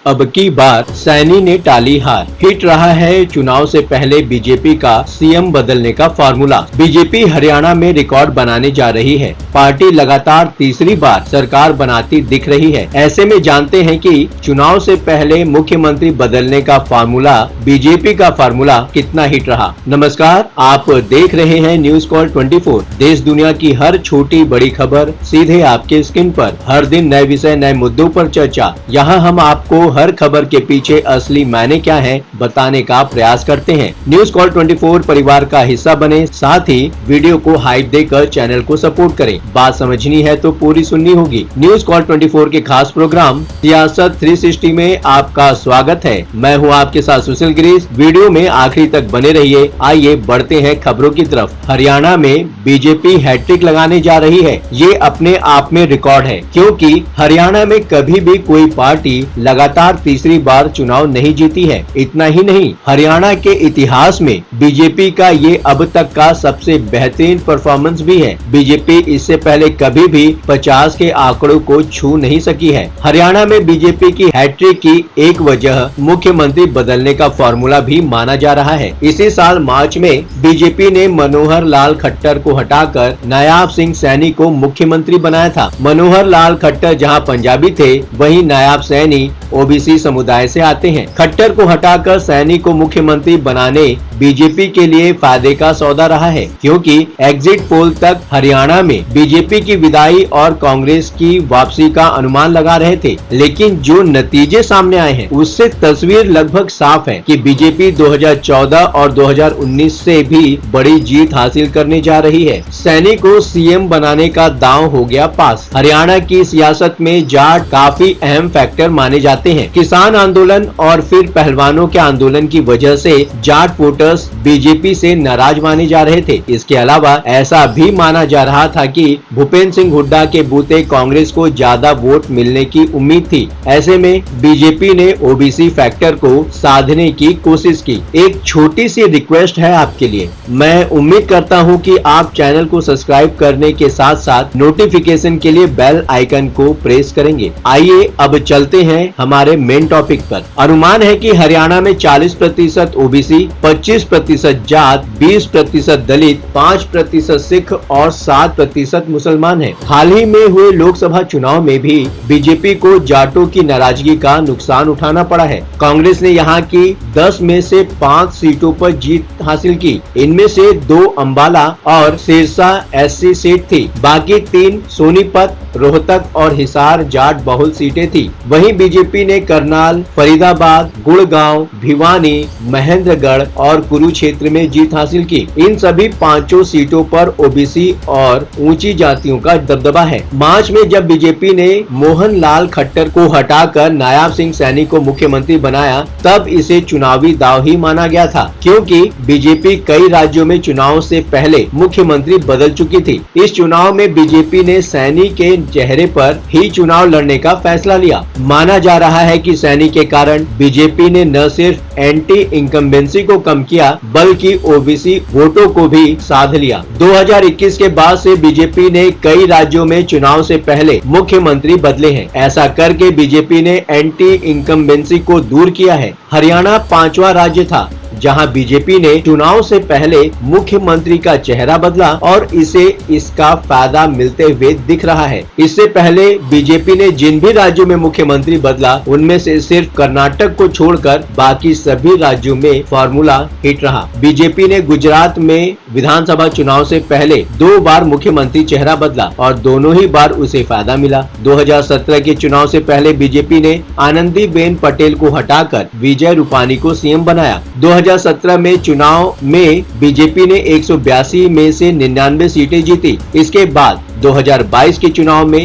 अब की बार सैनी ने टाली हार। हिट रहा है चुनाव से पहले बीजेपी का सीएम बदलने का फार्मूला। बीजेपी हरियाणा में रिकॉर्ड बनाने जा रही है। पार्टी लगातार तीसरी बार सरकार बनाती दिख रही है। ऐसे में जानते हैं कि चुनाव से पहले मुख्यमंत्री बदलने का फार्मूला, बीजेपी का फार्मूला कितना हिट रहा। नमस्कार, आप देख रहे हैं न्यूज कॉल 24। देश दुनिया की हर छोटी बड़ी खबर सीधे आपके स्क्रीन पर। हर दिन नए विषय, नए मुद्दों पर चर्चा। यहाँ हम आपको हर खबर के पीछे असली मायने क्या है बताने का प्रयास करते हैं। न्यूज कॉल 24 परिवार का हिस्सा बने, साथ ही वीडियो को हाइप देकर चैनल को सपोर्ट करें। बात समझनी है तो पूरी सुननी होगी। न्यूज कॉल 24 के खास प्रोग्राम सियासत 360 में आपका स्वागत है। मैं हूं आपके साथ सुशील गिरीश। वीडियो में आखिरी तक बने रहिए। आइए बढ़ते हैं खबरों की तरफ। हरियाणा में बीजेपी हैट्रिक लगाने जा रही है। ये अपने आप में रिकॉर्ड है, क्योंकि हरियाणा में कभी भी कोई पार्टी लगातार तीसरी बार चुनाव नहीं जीती है। इतना ही नहीं, हरियाणा के इतिहास में बीजेपी का ये अब तक का सबसे बेहतरीन परफॉर्मेंस भी है। बीजेपी इससे पहले कभी भी 50 के आंकड़ों को छू नहीं सकी है। हरियाणा में बीजेपी की हैट्रिक की एक वजह मुख्यमंत्री बदलने का फॉर्मूला भी माना जा रहा है। इसी साल मार्च में बीजेपी ने मनोहर लाल खट्टर को हटाकर नायाब सिंह सैनी को मुख्यमंत्री बनाया था। मनोहर लाल खट्टर जहां पंजाबी थे, वहीं नायाब सैनी ओबीसी समुदाय से आते हैं। खट्टर को हटाकर सैनी को मुख्यमंत्री बनाने बीजेपी के लिए फायदे का सौदा रहा है, क्योंकि एग्जिट पोल तक हरियाणा में बीजेपी की विदाई और कांग्रेस की वापसी का अनुमान लगा रहे थे। लेकिन जो नतीजे सामने आए हैं, उससे तस्वीर लगभग साफ है कि बीजेपी 2014 और 2019 से भी बड़ी जीत हासिल करने जा रही है। सैनी को सीएम बनाने का दांव हो गया पास। हरियाणा की सियासत में जाट काफी अहम फैक्टर माने जाते हैं। किसान आंदोलन और फिर पहलवानों के आंदोलन की वजह से जाट वोटर्स बीजेपी से नाराज माने जा रहे थे। इसके अलावा ऐसा भी माना जा रहा था कि भूपेंद्र सिंह हुड्डा के बूते कांग्रेस को ज्यादा वोट मिलने की उम्मीद थी। ऐसे में बीजेपी ने ओबीसी फैक्टर को साधने की कोशिश की। एक छोटी सी रिक्वेस्ट है आपके लिए। मैं उम्मीद करता हूं कि आप चैनल को सब्सक्राइब करने के साथ साथ नोटिफिकेशन के लिए बेल आइकन को प्रेस करेंगे। आइए अब चलते हैं हमारे मेन टॉपिक पर। अनुमान है कि हरियाणा में 40% ओबीसी, 25% जाट, 20% दलित, 5% सिख और 7% मुसलमान हैं। हाल ही में हुए लोकसभा चुनाव में भी बीजेपी को जाटों की नाराजगी का नुकसान उठाना पड़ा है। कांग्रेस ने यहां की 10 में से 5 सीटों पर जीत हासिल की। इनमें से 2 अंबाला और सिरसा एससी सीट थी। बाकी 3 सोनीपत, रोहतक और हिसार जाट बहुल सीटें थी। वहीं बीजेपी ने करनाल, फरीदाबाद, गुड़गांव, भिवानी, महेंद्रगढ़ और कुरुक्षेत्र में जीत हासिल की। इन सभी 5 सीटों पर ओबीसी और ऊंची जातियों का दबदबा है। मार्च में जब बीजेपी ने मोहन लाल खट्टर को हटाकर नायाब सिंह सैनी को मुख्यमंत्री बनाया, तब इसे चुनावी दांव ही माना गया था, क्योंकि बीजेपी कई राज्यों में चुनाव से पहले मुख्यमंत्री बदल चुकी थी। इस चुनाव में बीजेपी ने सैनी के चेहरे पर ही चुनाव लड़ने का फैसला लिया। माना जा रहा है कि सैनी के कारण बीजेपी ने न सिर्फ एंटी इनकम्बेंसी को कम किया, बल्कि ओबीसी वोटों को भी साध लिया। 2021 के बाद से बीजेपी ने कई राज्यों में चुनाव से पहले मुख्यमंत्री बदले हैं। ऐसा करके बीजेपी ने एंटी इनकम्बेंसी को दूर किया है। हरियाणा 5वां राज्य था जहां बीजेपी ने चुनाव से पहले मुख्यमंत्री का चेहरा बदला और इसे इसका फायदा मिलते हुए दिख रहा है। इससे पहले बीजेपी ने जिन भी राज्यों में मुख्यमंत्री बदला, उनमें से सिर्फ कर्नाटक को छोड़कर बाकी सभी राज्यों में फॉर्मूला हिट रहा। बीजेपी ने गुजरात में विधानसभा चुनाव से पहले 2 बार मुख्यमंत्री चेहरा बदला और दोनों ही बार उसे फायदा मिला। 2017 के चुनाव से पहले बीजेपी ने आनंदीबेन पटेल को हटाकर विजय रूपानी को सीएम बनाया। 2017 में चुनाव में बीजेपी ने 182 में से 99 सीटें जीती। इसके बाद 2022 के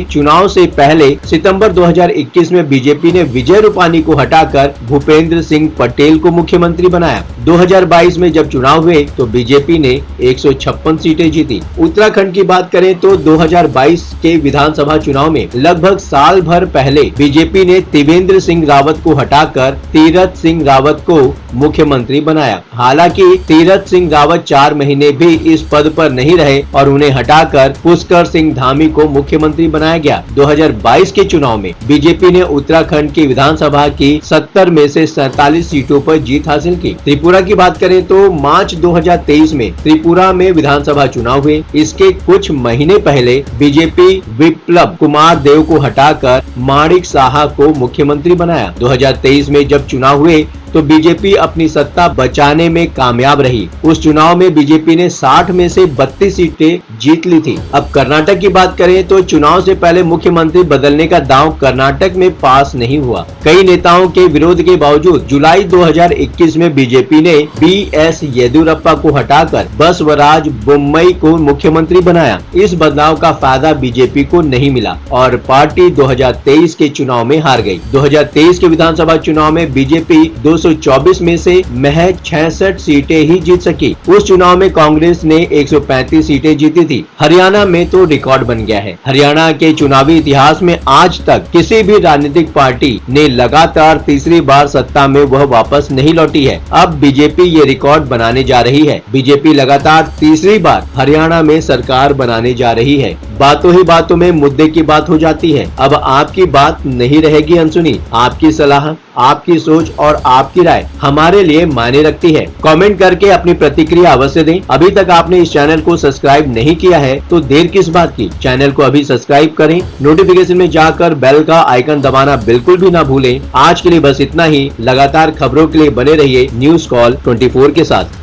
चुनाव से पहले सितंबर 2021 में बीजेपी ने विजय रूपानी को हटाकर भूपेंद्र सिंह पटेल को मुख्यमंत्री बनाया। 2022 में जब चुनाव हुए तो बीजेपी ने 156 सीटें जीती। उत्तराखंड की बात करें तो 2022 के विधानसभा चुनाव में लगभग साल भर पहले बीजेपी ने त्रिवेंद्र सिंह रावत को हटाकर तीरथ सिंह रावत को मुख्यमंत्री बनाया। हालांकि तीरथ सिंह रावत 4 महीने भी इस पद पर नहीं रहे और उन्हें हटाकर पुष्कर सिंह सिंह धामी को मुख्यमंत्री बनाया गया। 2022 के चुनाव में बीजेपी ने उत्तराखंड की विधानसभा की 70 में से 47 सीटों पर जीत हासिल की। त्रिपुरा की बात करें तो मार्च 2023 में त्रिपुरा में विधानसभा चुनाव हुए। इसके कुछ महीने पहले बीजेपी विप्लव कुमार देव को हटाकर माणिक साहा को मुख्यमंत्री बनाया। 2023 में जब चुनाव हुए तो बीजेपी अपनी सत्ता बचाने में कामयाब रही। उस चुनाव में बीजेपी ने 60 में से 32 सीटें जीत ली थी। अब कर्नाटक की बात करें तो चुनाव से पहले मुख्यमंत्री बदलने का दांव कर्नाटक में पास नहीं हुआ। कई नेताओं के विरोध के बावजूद जुलाई 2021 में बीजेपी ने BS येदियुरप्पा को हटाकर बसवराज बोम्मई को मुख्यमंत्री बनाया। इस बदलाव का फायदा बीजेपी को नहीं मिला और पार्टी 2023 के चुनाव में हार गई। 2023 के विधानसभा चुनाव में बीजेपी 224 में से महज 66 सीटें ही जीत सकी। उस चुनाव में कांग्रेस ने 135 सीटें जीती थी। हरियाणा में तो रिकॉर्ड बन गया है। हरियाणा के चुनावी इतिहास में आज तक किसी भी राजनीतिक पार्टी ने लगातार तीसरी बार सत्ता में वह वापस नहीं लौटी है। अब बीजेपी ये रिकॉर्ड बनाने जा रही है। बीजेपी लगातार तीसरी बार हरियाणा में सरकार बनाने जा रही है। बातों ही बातों में मुद्दे की बात हो जाती है। अब आपकी बात नहीं रहेगी अनसुनी। आपकी सलाह, आपकी सोच और आपकी राय हमारे लिए मायने रखती है। कमेंट करके अपनी प्रतिक्रिया अवश्य दें। अभी तक आपने इस चैनल को सब्सक्राइब नहीं किया है तो देर किस बात की, चैनल को अभी सब्सक्राइब करें। नोटिफिकेशन में जाकर बेल का आइकन दबाना बिल्कुल भी ना भूलें। आज के लिए बस इतना ही। लगातार खबरों के लिए बने रहिए न्यूज़ कॉल 24 के साथ।